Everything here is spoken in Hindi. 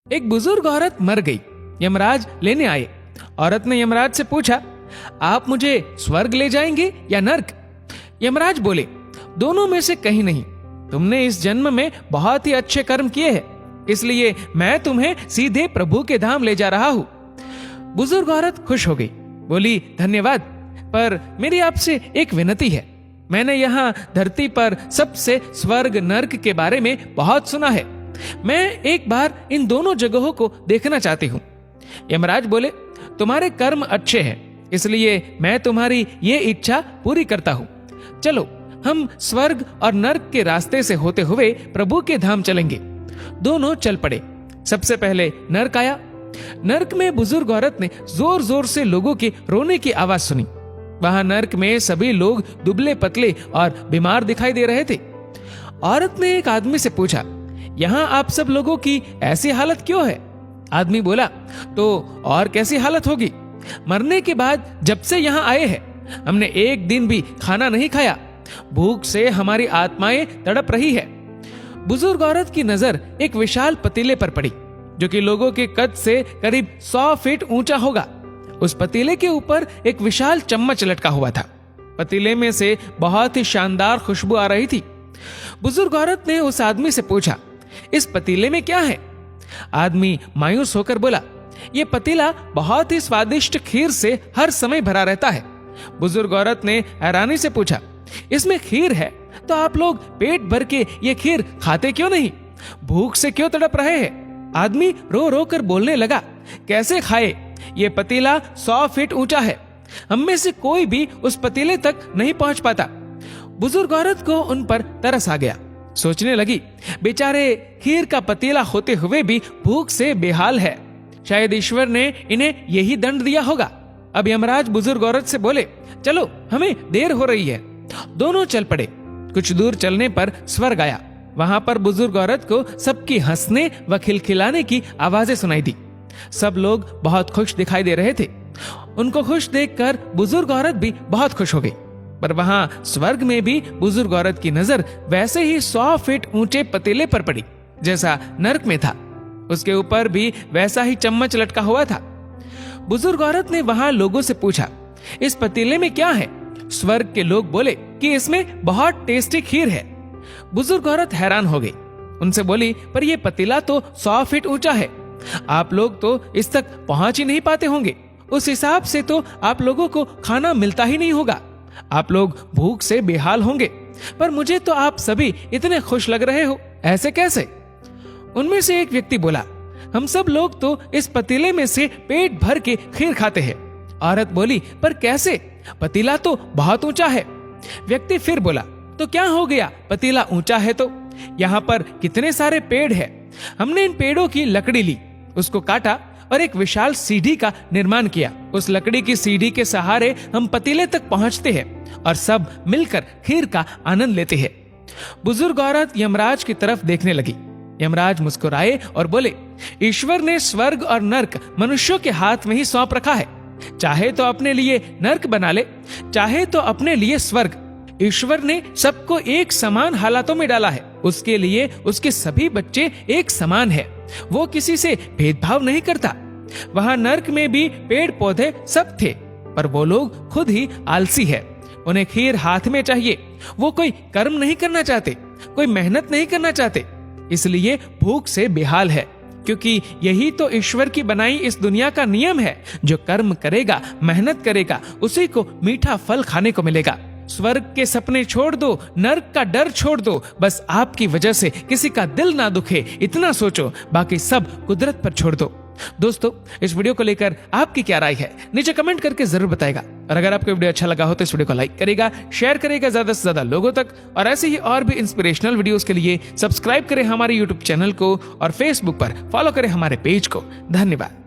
एक बुजुर्ग औरत मर गई। यमराज लेने आए। औरत ने यमराज से पूछा, आप मुझे स्वर्ग ले जाएंगे या नर्क? यमराज बोले, दोनों में से कहीं नहीं। तुमने इस जन्म में बहुत ही अच्छे कर्म किए हैं, इसलिए मैं तुम्हें सीधे प्रभु के धाम ले जा रहा हूं। बुजुर्ग औरत खुश हो गई, बोली, धन्यवाद, पर मेरी आपसे एक विनती है। मैंने यहाँ धरती पर सबसे स्वर्ग नर्क के बारे में बहुत सुना है। मैं एक बार इन दोनों जगहों को देखना चाहती हूँ। यमराज बोले, तुम्हारे कर्म अच्छे हैं, इसलिए मैं तुम्हारी ये इच्छा पूरी करता हूँ। चलो हम स्वर्ग और नर्क के रास्ते से होते हुए प्रभु के धाम चलेंगे। दोनों चल पड़े। सबसे पहले नर्क आया। नर्क में बुजुर्ग औरत ने जोर जोर से लोगों के रोने की आवाज सुनी। वहां नर्क में सभी लोग दुबले पतले और बीमार दिखाई दे रहे थे। औरत ने एक आदमी से पूछा, यहाँ आप सब लोगों की ऐसी हालत क्यों है? आदमी बोला, तो और कैसी हालत होगी? मरने के बाद जब से यहाँ आए हैं, हमने एक दिन भी खाना नहीं खाया। भूख से हमारी आत्माएं तड़प रही है। बुजुर्ग औरत की नजर एक विशाल पतीले पर पड़ी, जो कि लोगों के कद से करीब 100 फीट ऊंचा होगा। उस पतीले के ऊपर एक विशाल चम्मच लटका हुआ था। पतीले में से बहुत ही शानदार खुशबू आ रही थी। बुजुर्ग औरत ने उस आदमी से पूछा, इस पतीले में क्या है? आदमी मायूस होकर बोला, ये पतीला बहुत ही स्वादिष्ट खीर से हर समय भरा रहता है। बुजुर्ग औरत ने हैरानी से पूछा, इसमें खीर है तो आप लोग पेट भर के ये खीर खाते क्यों नहीं? भूख से क्यों तड़प रहे हैं? आदमी रो रो कर बोलने लगा, कैसे खाए? ये पतीला 100 फीट ऊंचा है। हम में से कोई भी उस पतीले तक नहीं पहुंच पाता। बुजुर्ग औरत को उन पर तरस आ गया। सोचने लगी, बेचारे खीर का पतीला होते हुए भी भूख से बेहाल है। शायद ईश्वर ने इन्हें यही दंड दिया होगा। अब यमराज बुजुर्ग औरत से बोले, चलो हमें देर हो रही है। दोनों चल पड़े। कुछ दूर चलने पर स्वर्ग आया। वहां पर बुजुर्ग औरत को सबकी हंसने व खिलखिलाने की आवाजें सुनाई दी। सब लोग बहुत खुश दिखाई दे रहे थे। उनको खुश देखकर बुजुर्ग औरत भी बहुत खुश हो गई। पर वहां स्वर्ग में भी बुजुर्ग औरत की नजर वैसे ही 100 फीट ऊंचे पतीले पर पड़ी जैसा नर्क में था। उसके ऊपर भी वैसा ही चम्मच लटका हुआ था। बुजुर्ग औरत ने वहां लोगों से पूछा, इस पतीले में क्या है? स्वर्ग के लोग बोले कि इसमें बहुत टेस्टी खीर है। बुजुर्ग औरत हैरान हो गई। उनसे बोली, पर यह पतीला तो 100 फीट ऊंचा है। आप लोग तो इस तक पहुंच ही नहीं पाते होंगे। उस हिसाब से तो आप लोगों को खाना मिलता ही नहीं होगा। आप लोग भूख से बेहाल होंगे। पर मुझे तो आप सभी इतने खुश लग रहे हो, ऐसे कैसे? उनमें से एक व्यक्ति बोला, हम सब लोग तो इस पतीले में से पेट भर के खीर खाते हैं। औरत बोली, पर कैसे? पतीला तो बहुत ऊंचा है। व्यक्ति फिर बोला, तो क्या हो गया? पतीला ऊंचा है तो यहाँ पर कितने सारे पेड़ हैं। हमने इन पेड़ों की लकड़ी ली, उसको काटा और एक विशाल सीढ़ी का निर्माण किया। उस लकड़ी की सीढ़ी के सहारे हम पतीले तक पहुंचते हैं और सब मिलकर खीर का आनंद लेते हैं। बुजुर्ग औरत यमराज की तरफ देखने लगी। यमराज मुस्कुराए और बोले, ईश्वर ने स्वर्ग और नर्क मनुष्यों के हाथ में ही सौंप रखा है। चाहे तो अपने लिए नर्क बना ले, चाहे तो अपने लिए स्वर्ग। ईश्वर ने सबको एक समान हालातों में डाला है। उसके लिए उसके सभी बच्चे एक समान है। वो किसी से भेदभाव नहीं करता। वहां नर्क में भी पेड़ पौधे सब थे, पर वो लोग खुद ही आलसी है। उन्हें खीर हाथ में चाहिए। वो कोई कर्म नहीं करना चाहते, कोई मेहनत नहीं करना चाहते, इसलिए भूख से बेहाल है। क्योंकि यही तो ईश्वर की बनाई इस दुनिया का नियम है। जो कर्म करेगा, मेहनत करेगा, उसी को मीठा फल खाने को मिलेगा। स्वर्ग के सपने छोड़ दो, नर्क का डर छोड़ दो। बस आपकी वजह से किसी का दिल ना दुखे, इतना सोचो। बाकी सब कुदरत पर छोड़ दो। दोस्तों, इस वीडियो को लेकर आपकी क्या राय है, नीचे कमेंट करके जरूर बताएगा। और अगर आपको वीडियो अच्छा लगा हो तो इस वीडियो को लाइक करेगा, शेयर करेगा ज्यादा से ज्यादा लोगों तक। और ऐसे ही और भी इंस्पिरेशनल वीडियोस के लिए सब्सक्राइब करें हमारे यूट्यूब चैनल को और फेसबुक पर फॉलो करें हमारे पेज को। धन्यवाद।